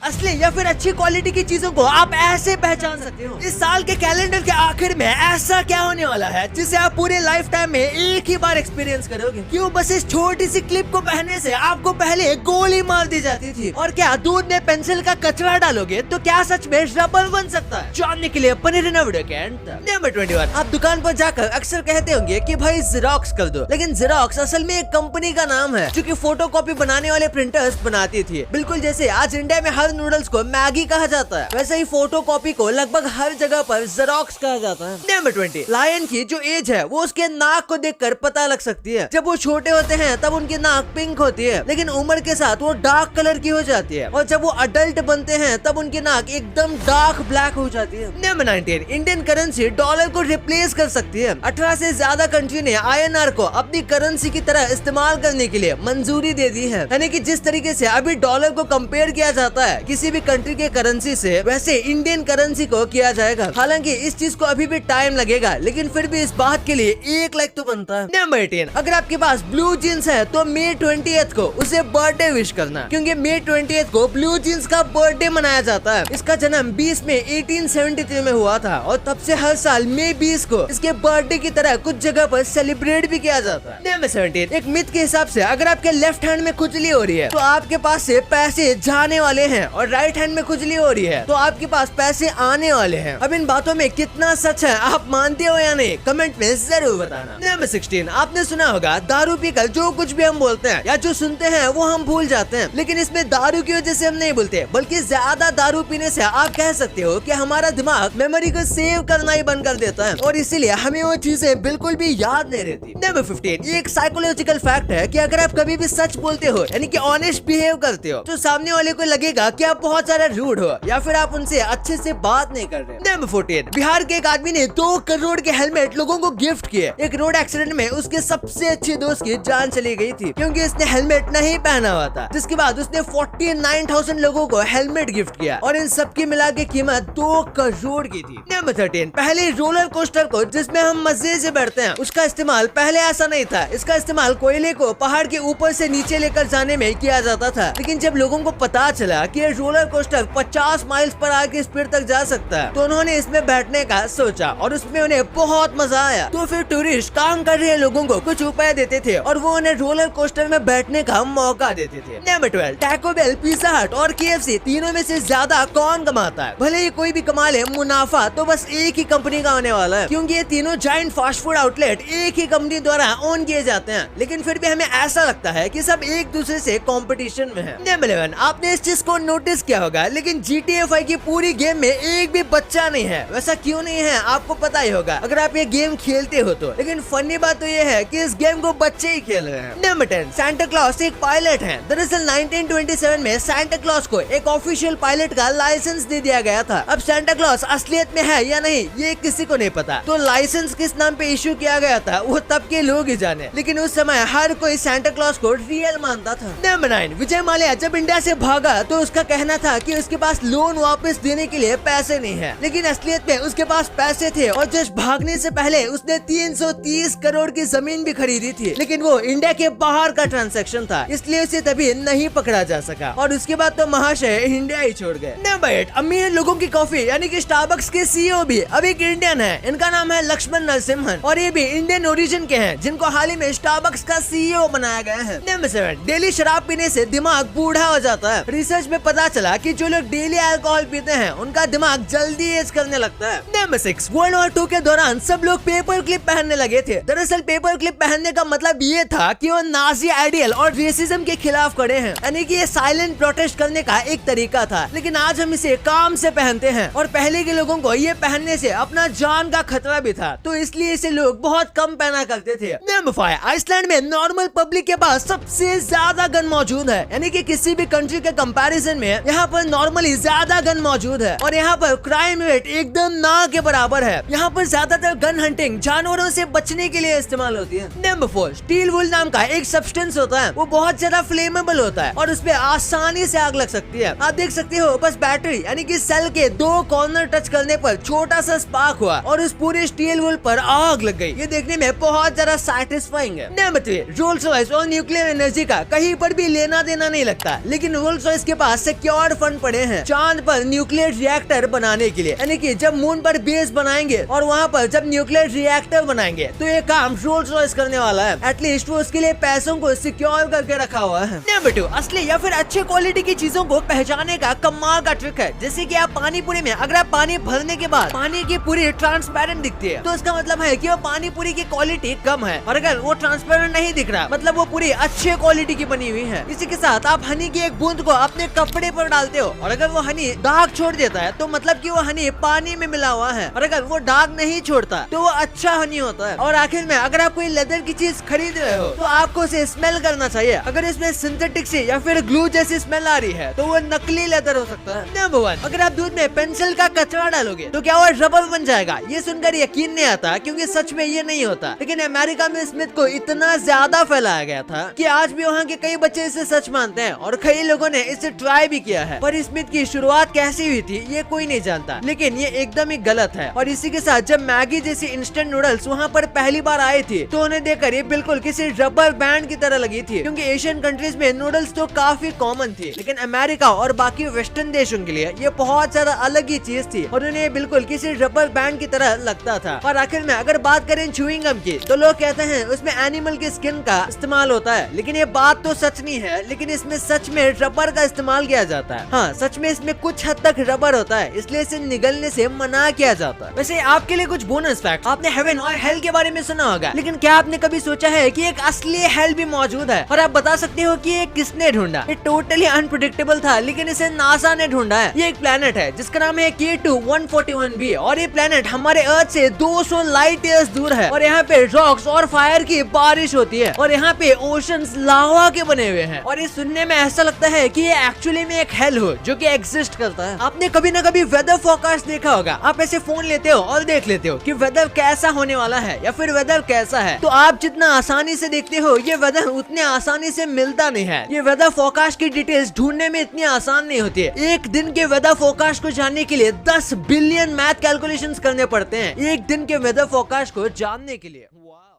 असली या फिर अच्छी क्वालिटी की चीजों को आप ऐसे पहचान सकते हो। इस साल के कैलेंडर के आखिर में ऐसा क्या होने वाला है जिसे आप पूरे लाइफ टाइम में एक ही बार एक्सपीरियंस करोगे? क्यों बस इस छोटी सी क्लिप को पहनने से आपको पहले गोली मार दी जाती थी? और क्या दूध में पेंसिल का कचरा डालोगे तो क्या सच में रबर बन सकता है? जानने के लिए बने रहना वीडियो के एंड तक। नंबर 21, आप दुकान पर जाकर अक्सर कहते होंगे कि भाई जेरोक्स कर दो, लेकिन जेरोक्स असल में एक कंपनी का नाम है जो कि फोटोकॉपी बनाने वाले प्रिंटर्स बनाती थी। बिल्कुल जैसे आज इंडिया में हर नूडल्स को मैगी कहा जाता है, वैसे ही फोटोकॉपी को लगभग हर जगह पर जेरोक्स कहा जाता है। नंबर 20, लायन की जो एज है वो उसके नाक को देखकर पता लग सकती है। जब वो छोटे होते हैं तब उनकी नाक पिंक होती है, लेकिन उम्र के साथ वो डार्क कलर की हो जाती है, और जब वो अडल्ट बनते हैं तब उनकी नाक एकदम डार्क ब्लैक हो जाती है। नंबर 19, इंडियन करेंसी डॉलर को रिप्लेस कर सकती है। 18 से ज्यादा कंट्री ने INR को अपनी करेंसी की तरह इस्तेमाल करने के लिए मंजूरी दे दी है। यानी कि जिस तरीके से अभी डॉलर को कंपेयर किया जाता है किसी भी कंट्री के करेंसी से, वैसे इंडियन करेंसी को किया जाएगा। हालांकि इस चीज को अभी भी टाइम लगेगा, लेकिन फिर भी इस बात के लिए 1 लाख तो बनता है। नंबर 18, अगर आपके पास ब्लू जीन्स है तो May 20th को उसे बर्थडे विश करना, क्योंकि May 20th को ब्लू जीन्स का बर्थडे मनाया जाता है। इसका जन्म 20 में 1873 में हुआ था, और तब से हर साल May 20 को इसके बर्थडे की तरह कुछ जगह पर सेलिब्रेट भी किया जाता है। नंबर 17, एक मिथ के हिसाब से अगर आपके लेफ्ट हैंड में खुजली हो रही है तो आपके पास से पैसे जाने वाले हैं, और राइट हैंड में खुजली हो रही है तो आपके पास पैसे आने वाले हैं। अब इन बातों में कितना सच है आप मानते हो या नहीं, कमेंट में जरूर बताना। नंबर 16, आपने सुना होगा दारू पीकर जो कुछ भी हम बोलते हैं या जो सुनते हैं वो हम भूल जाते हैं, लेकिन इसमें दारू की वजह से हम नहीं भूलते, बल्कि ज्यादा दारू पीने से आप कह सकते हो कि हमारा दिमाग मेमोरी को सेव करना ही बंद कर देता है, और इसीलिए हमें वो चीजें बिल्कुल भी याद नहीं रहती। नंबर 15, ये एक साइकोलॉजिकल फैक्ट है कि अगर आप कभी भी सच बोलते हो यानी कि ऑनेस्ट बिहेव करते हो तो सामने वाले को लगेगा कि आप बहुत ज्यादा रूड हो या फिर आप उनसे अच्छे से बात नहीं कर रहे। नंबर 14, बिहार के एक आदमी ने 2 करोड़ के हेलमेट लोगों को गिफ्ट किए। एक रोड एक्सीडेंट में उसके सबसे अच्छे दोस्त की जान चली गई थी क्योंकि उसने हेलमेट नहीं पहना हुआ था, जिसके बाद उसने 49,000 लोगों को हेलमेट गिफ्ट किया, और इन सब की मिला के कीमत 2 करोड़ की थी। नंबर 13, पहले रोलर कोस्टर को जिसमें हम मजे से बैठते हैं उसका इस्तेमाल पहले ऐसा नहीं था। इसका इस्तेमाल कोयले को पहाड़ के ऊपर से नीचे लेकर जाने में किया जाता था, लेकिन जब लोगों को पता चला कि ये roller coaster 50 miles per hour की स्पीड तक जा सकता है तो उन्होंने इसमें बैठने का सोचा, और उसमें उन्हें बहुत मजा आया। तो फिर टूरिस्ट काम कर रहे लोगों को कुछ उपाय देते थे और वो उन्हें रोलर कोस्टर में बैठने का मौका देते थे। नंबर 12, टैको बेल, पिज़्ज़ा हट और KFC तीनों में से ज्यादा कौन कमाता है? भले ही कोई भी कमा ले मुनाफा तो बस एक ही कंपनी का होने वाला है, क्योंकि ये तीनों जायंट फास्ट फूड आउटलेट एक ही कंपनी द्वारा ओन किए जाते हैं, लेकिन फिर भी हमें ऐसा लगता है कि सब एक दूसरे से कंपटीशन में है। नंबर 11, आपने इस चीज को नोटिस किया होगा, लेकिन GTA 5 की पूरी गेम में एक भी बच्चा नहीं है। वैसा क्यों नहीं है आपको पता ही होगा अगर आप ये गेम खेलते हो तो, लेकिन फनी बात तो ये है कि इस गेम को बच्चे ही खेल रहे हैं। नंबर 10, सांता क्लॉज एक पायलट है। दरअसल 1927 में सांता क्लॉज को एक ऑफिशियल पायलट का लाइसेंस दे दिया गया था। अब सांता क्लॉज असलियत में है या नहीं ये किसी को नहीं पता, तो लाइसेंस किस नाम पे इश्यू किया गया था वो तब के लोग ही जाने, लेकिन उस समय हर कोई सांता क्लॉज को रियल मानता था। नंबर 9, विजय माल्या जब इंडिया से भागा तो उसका कहना था कि उसके पास लोन वापस देने के लिए पैसे नहीं है, लेकिन असलियत में उसके पास पैसे थे, और जस्ट भागने से पहले उसने 330 करोड़ की जमीन भी खरीदी थी, लेकिन वो इंडिया के बाहर का ट्रांजैक्शन था, इसलिए उसे तभी नहीं पकड़ा जा सका, और उसके बाद तो महाशय इंडिया ही छोड़ गए। नंबर 8, अमीर लोगों की कॉफी यानी कि स्टारबक्स के CEO भी अब एक इंडियन है। इनका नाम है लक्ष्मण नरसिम्हन, और ये भी इंडियन ओरिजिन के हैं, जिनको हाल ही में स्टारबक्स का CEO बनाया गया है। नंबर 7, डेली शराब पीने से दिमाग बूढ़ा हो जाता है। रिसर्च में पता चला कि जो लोग डेली अल्कोहल पीते हैं उनका दिमाग जल्दी एज करने लगता है। नंबर 6, वर्ल्ड वॉर 2 के दौरान सब लोग पेपर क्लिप पहनने लगे थे। दरअसल पेपर क्लिप पहनने का मतलब ये था कि वो नाजी आइडियल और रेसिज्म के खिलाफ खड़े हैं, यानी कि ये साइलेंट प्रोटेस्ट करने का एक तरीका था, लेकिन आज हम इसे काम से पहनते हैं, और पहले के लोगों को ये पहनने से अपना जान का खतरा भी था, तो इसलिए इसे लोग बहुत कम पहना करते थे। नंबर 5, आइसलैंड में नॉर्मल पब्लिक के पास सबसे ज्यादा गन मौजूद है, यानी कि किसी भी कंट्री के कंपैरिजन में यहाँ पर नॉर्मली ज्यादा गन मौजूद है, और यहाँ पर क्राइम रेट एकदम ना के बराबर है। यहाँ पर ज्यादातर गन हंटिंग जानवरों से बचने के लिए इस्तेमाल होती है। नंबर 4, स्टील वुल नाम का एक सब्सटेंस होता है, वो बहुत ज्यादा फ्लेमेबल होता है और उसपे आसानी से आग लग सकती है। आप देख सकते हो बस बैटरी यानी कि सेल के 2 कॉर्नर टच करने पर छोटा सा स्पार्क हुआ और उस पूरे स्टील वुल पर आग लग गई। ये देखने में बहुत ज्यादा सैटिस्फाइंग है। नंबर 3, रोल्स रॉयस और न्यूक्लियर एनर्जी का कहीं पर भी लेना देना नहीं लगता, लेकिन रोल्स रॉयस के पास सिक्योर फंड पड़े हैं चांद पर न्यूक्लियर रिएक्टर बनाने के लिए, यानी कि जब मून पर बेस बनाएंगे और वहाँ पर जब न्यूक्लियर रिएक्टर बनाएंगे तो ये काम रोल्स रॉयस करने वाला है। एटलीस्ट वो उसके लिए पैसों को सिक्योर करके रखा हुआ है। नंबर 2, असली या फिर अच्छे क्वालिटी की चीजों को पहचानने का कमाल का ट्रिक है। जैसे कि आप पानी पूरी में अगर आप पानी भरने के बाद पानी की पूरी ट्रांसपेरेंट दिखती है तो उसका मतलब है कि वो पानी पूरी की क्वालिटी कम है, और अगर वो ट्रांसपेरेंट नहीं दिख रहा मतलब वो पूरी अच्छे क्वालिटी की बनी हुई है। इसी के साथ आप हनी की एक बूंद को अपने कपड़े पर डालते हो और अगर वो हनी दाग छोड़ देता है तो मतलब कि वो हनी पानी में मिला हुआ है, और अगर वो दाग नहीं छोड़ता तो वो अच्छा हनी होता है। और आखिर में अगर आप कोई लेदर की चीज खरीद रहे हो तो आपको उसे स्मेल करना चाहिए। अगर इसमें सिंथेटिक से या फिर ग्लू जैसी स्मेल आ रही है तो वो नकली लेदर हो सकता है। नंबर 1, अगर आप दूध में पेंसिल का कचरा डालोगे तो क्या वो रबर बन जाएगा? ये सुनकर यकीन नहीं आता क्योंकि सच में ये नहीं होता, लेकिन अमेरिका में स्मिथ को इतना ज्यादा फैलाया गया था कि आज भी वहाँ के कई बच्चे इसे सच मानते हैं और कई लोगों ने इसे ट्राई भी किया है। पर स्मिथ की शुरुआत कैसी हुई थी ये कोई नहीं जानता, लेकिन ये एकदम ही गलत है। और इसी के साथ जब मैगी जैसी इंस्टेंट नूडल्स वहाँ पर पहली बार आए थे तो उन्हें देखकर ये बिल्कुल किसी रबर बैंड की तरह लगी थी, क्योंकि एशियन कंट्रीज में नूडल्स तो काफी कॉमन थी, लेकिन अमेरिका और बाकी वेस्टर्न देशों के लिए ये बहुत ज्यादा अलग ही चीज थी और उन्हें बिल्कुल किसी रबर बैंड की तरह लगता था। और आखिर में अगर बात करें च्युइंग गम की तो लोग कहते हैं उसमें एनिमल की स्किन का इस्तेमाल होता है, लेकिन ये बात तो सच नहीं है। लेकिन इसमें सच में रबर का इस्तेमाल किया जाता है। हाँ, सच में इसमें कुछ हद तक रबर होता है, इसलिए इसे निगलने से मना किया जाता है। वैसे आपके लिए कुछ बोनस फैक्ट, आपने हेवन और हेल के बारे में सुना होगा, लेकिन क्या आपने कभी सोचा है कि एक असली हेल भी मौजूद है? और आप बता सकते हो कि ये किसने ढूंढा? ये टोटली अनप्रेडिक्टेबल था, लेकिन इसे नासा ने ढूंढा है। ये एक प्लेनेट है जिसका नाम है K2-141b और ये प्लेनेट हमारे अर्थ से 200 लाइट ईयर्स दूर है और यहाँ पे रॉक्स और फायर की बारिश होती है और यहाँ पे ओशंस लावा के बने हुए हैं। और ये सुनने में ऐसा लगता है कि ये एक्चुअली में एक हेल हो जो कि एग्जिस्ट करता है। आपने कभी ना कभी वेदर फोरकास्ट देखा होगा। आप ऐसे फोन लेते हो और देख लेते हो कि वेदर कैसा होने वाला है या फिर वेदर कैसा है, तो आप जितना आसानी से देखते हो ये वेदर उतने आसानी से मिलता नहीं है। ये वेदर फोरकास्ट की डिटेल्स ढूंढने में इतनी आसान नहीं होती है। एक दिन के वेदर फोरकास्ट को जानने के लिए 10 बिलियन मैथ कैलकुलेशंस करने पड़ते हैं एक दिन के वेदर फोरकास्ट को जानने के लिए। वाह।